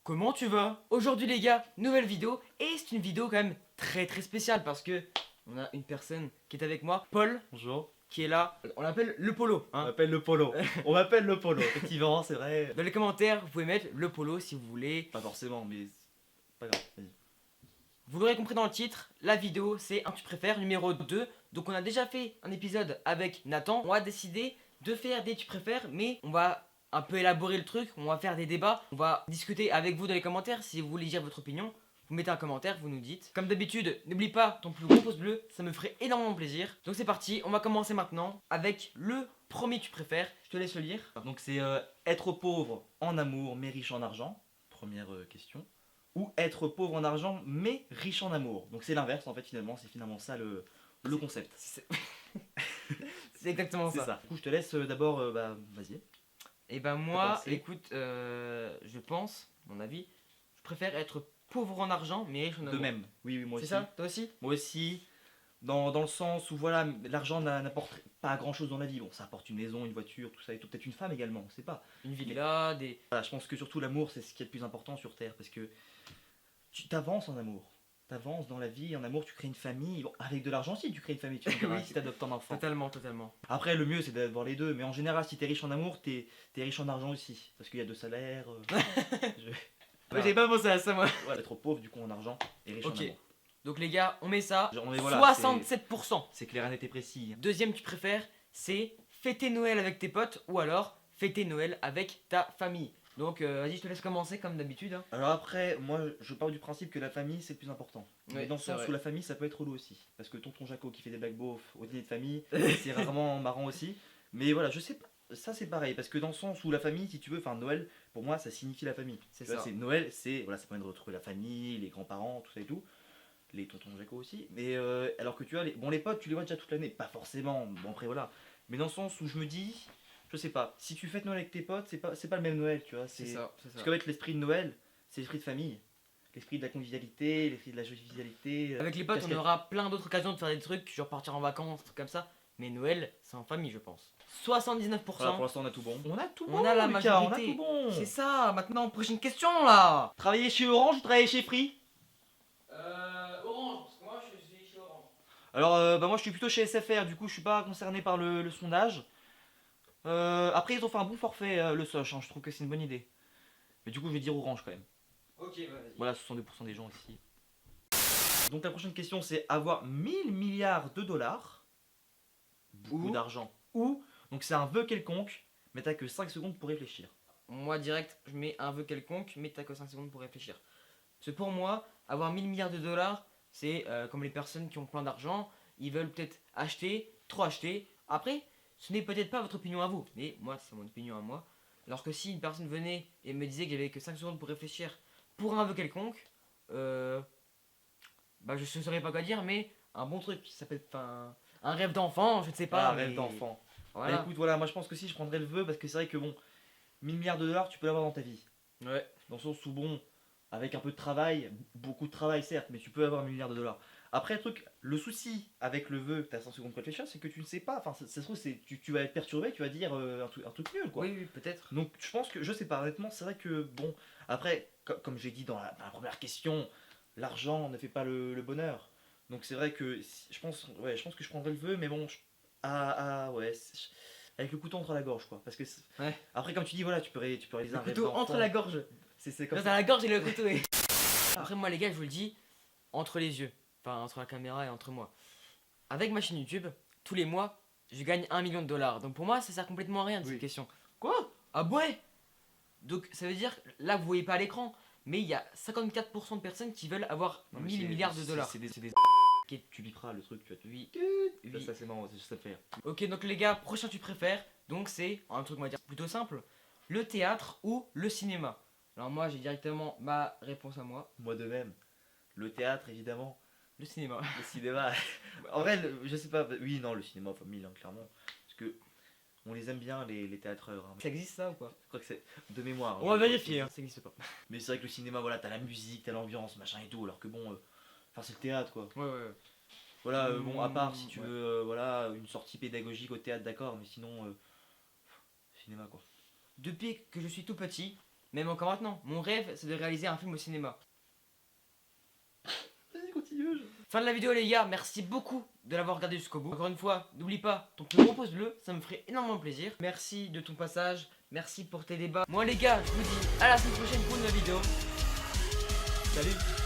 Comment tu vas? Aujourd'hui les gars, nouvelle vidéo et c'est une vidéo quand même très spéciale parce que on a une personne qui est avec moi, Paul, Bonjour. qui est là. On l'appelle le Polo. On Hein. m'appelle le polo. On m'appelle le polo. Effectivement, c'est vrai. Dans les commentaires, vous pouvez mettre le Polo si vous voulez. Pas forcément, mais c'est pas grave. Vas-y. Vous l'aurez compris dans le titre, la vidéo c'est un tu préfères numéro 2. Donc on a déjà fait un épisode avec Nathan. On a décidé de faire des tu préfères, mais on va un peu élaborer le truc, on va faire des débats, on va discuter avec vous dans les commentaires. Si vous voulez dire votre opinion, vous mettez un commentaire, vous nous dites. Comme d'habitude, n'oublie pas ton plus gros pouce bleu, ça me ferait énormément plaisir. Donc c'est parti, on va commencer maintenant avec le premier tu préfères. Je te laisse le lire. Donc c'est être pauvre en amour mais riche en argent. Première question. Ou être pauvre en argent mais riche en amour. Donc c'est l'inverse en fait finalement. C'est finalement ça le concept. C'est c'est exactement C'est ça. ça. Du coup je te laisse d'abord. Vas-y. Et ben moi, pensé écoute, je pense, mon avis, je préfère être pauvre en argent mais riche en amour. De même. Oui, oui, moi C'est aussi. ça, toi aussi? Moi aussi. Dans le sens où voilà, l'argent n'apporte pas grand chose dans la vie. Bon, ça apporte une maison, une voiture, tout ça et tout. Peut-être une femme également, on sait pas. Une villa, des... Voilà, je pense que surtout l'amour, c'est ce qui est le plus important sur Terre. Parce que tu t'avances en amour. T'avances dans la vie, en amour, tu crées une famille. Bon, avec de l'argent, si tu crées une famille, tu me diras, Oui. si t'adoptes un enfant. Totalement. Après, le mieux, c'est d'avoir les deux. Mais en général, si t'es riche en amour, t'es riche en argent aussi. Parce qu'il y a deux salaires. Voilà. J'ai pas pensé à ça moi. Voilà, être pauvre, du coup, en argent, et riche Ok. en amour. Donc les gars, on met ça. Genre, mais voilà, 67%. c'est clair, net et précis. Deuxième tu préfères, c'est fêter Noël avec tes potes ou alors fêter Noël avec ta famille. Donc vas-y, je te laisse commencer comme d'habitude. Hein. Alors après, moi je pars du principe que la famille c'est le plus important. Mais Ouais, dans le c'est sens vrai. où la famille ça peut être relou aussi. Parce que tonton Jaco qui fait des blagues beaufs au dîner de famille, c'est rarement marrant aussi. Mais voilà, je sais pas, ça c'est pareil. Parce que dans le sens où la famille, si tu veux, enfin Noël, pour moi ça signifie la famille. C'est Tu vois, ça. Noël, c'est voilà, ça permet de retrouver la famille, les grands-parents, tout ça et tout. Les tontons Jaco aussi. Mais alors que tu vois, les potes, tu les vois déjà toute l'année. Pas forcément, bon après voilà. Mais dans le sens où je me dis, je sais pas, si tu fêtes Noël avec tes potes, c'est pas le même Noël, tu vois. C'est ça. Parce qu'en fait, l'esprit de Noël, c'est l'esprit de famille. L'esprit de la convivialité, l'esprit de la jovialité. Avec les potes, on casquette. aura plein d'autres occasions de faire des trucs, genre partir en vacances, trucs comme ça. Mais Noël, c'est en famille, je pense. 79%. Voilà, pour l'instant, on a tout bon. On a tout On bon, a la Lucas, on a majorité. tout bon. C'est ça. Maintenant, prochaine question là. Travailler chez Orange ou travailler chez Free? Orange, parce que moi je suis chez Orange. Alors, moi, je suis plutôt chez SFR, du coup, je suis pas concerné par le sondage. Après, ils ont fait un bon forfait, le Soch, hein, je trouve que c'est une bonne idée. Mais du coup, je vais dire Orange quand même. Ok, vas-y. Voilà, 62% des gens ici. Donc, la prochaine question, c'est avoir 1000 milliards de dollars, beaucoup Ou d'argent, ou, donc c'est un vœu quelconque, mais t'as que 5 secondes pour réfléchir. Moi, direct, je mets un vœu quelconque, mais t'as que 5 secondes pour réfléchir. Parce que pour moi, avoir 1000 milliards de dollars, c'est comme les personnes qui ont plein d'argent, ils veulent peut-être acheter, trop acheter. Après, ce n'est peut-être pas votre opinion à vous, mais moi, c'est mon opinion à moi. Alors que si une personne venait et me disait que j'avais que 5 secondes pour réfléchir pour un vœu quelconque, bah je ne saurais pas quoi dire, mais un bon truc, ça peut être un rêve d'enfant, je ne sais pas. Ah, mais rêve d'enfant. Voilà. Bah écoute, voilà, moi je pense que si je prendrais le vœu, parce que c'est vrai que bon, 1000 milliards de dollars, tu peux l'avoir dans ta vie. Ouais. Dans le sens où, bon, avec un peu de travail, beaucoup de travail certes, mais tu peux avoir 1000 milliards de dollars. Après, le souci avec le vœu que tu as 100 secondes pour réfléchir, c'est que tu ne sais pas, enfin, ça se trouve, tu vas être perturbé, tu vas dire un truc nul, quoi. Oui, peut-être. Donc, je pense que, je sais pas, honnêtement, c'est vrai que, bon, après, comme j'ai dit dans la première question, l'argent ne fait pas le bonheur. Donc, c'est vrai que, je pense que je prendrais le vœu, mais bon, ouais, avec le couteau entre la gorge, quoi. Parce que, Ouais. après, comme tu dis, voilà, tu peux réaliser Le un rêve couteau d'enfant. entre la gorge. C'est comme Dans ça. la gorge et le couteau. Après moi les gars, je vous le dis, entre les yeux, enfin entre la caméra et entre moi. Avec ma chaîne YouTube, tous les mois, je gagne 1 million de dollars. Donc pour moi, ça sert complètement à rien de Oui. cette question. Quoi? Ah ouais. Donc ça veut dire, là vous voyez pas à l'écran, mais il y a 54% de personnes qui veulent avoir Non, mais 1000 milliards de dollars. C'est des. Ok. Tu biperas le truc, tu vois. Oui. Ça, c'est marrant, c'est juste ça fait rire. Ok, donc les gars, prochain tu préfères, donc c'est un truc on va dire plutôt simple, le théâtre ou le cinéma. Alors moi j'ai directement ma réponse à moi, Moi de même. Le théâtre, évidemment. le cinéma. Le cinéma. En vrai, je sais pas. Oui, non, le cinéma, famille, hein, clairement. Parce que on les aime bien, les théâtreurs. Hein. Ça existe ça ou quoi? Je crois que c'est de mémoire. On va vérifier, hein. Ça existe pas. Mais c'est vrai que le cinéma, voilà, t'as la musique, t'as l'ambiance, machin et tout. Alors que bon. Enfin, c'est le théâtre, quoi. Ouais. Voilà, bon, à part si tu Ouais. veux, voilà, une sortie pédagogique au théâtre, d'accord. Mais sinon, cinéma, quoi. Depuis que je suis tout petit, même encore maintenant. Mon rêve, c'est de réaliser un film au cinéma. Vas-y, continue. Fin de la vidéo les gars, merci beaucoup de l'avoir regardé jusqu'au bout. Encore une fois, n'oublie pas ton plus gros pouce bleu, ça me ferait énormément plaisir. Merci de ton passage, merci pour tes débats. Moi les gars, je vous dis à la semaine prochaine pour une nouvelle vidéo. Salut.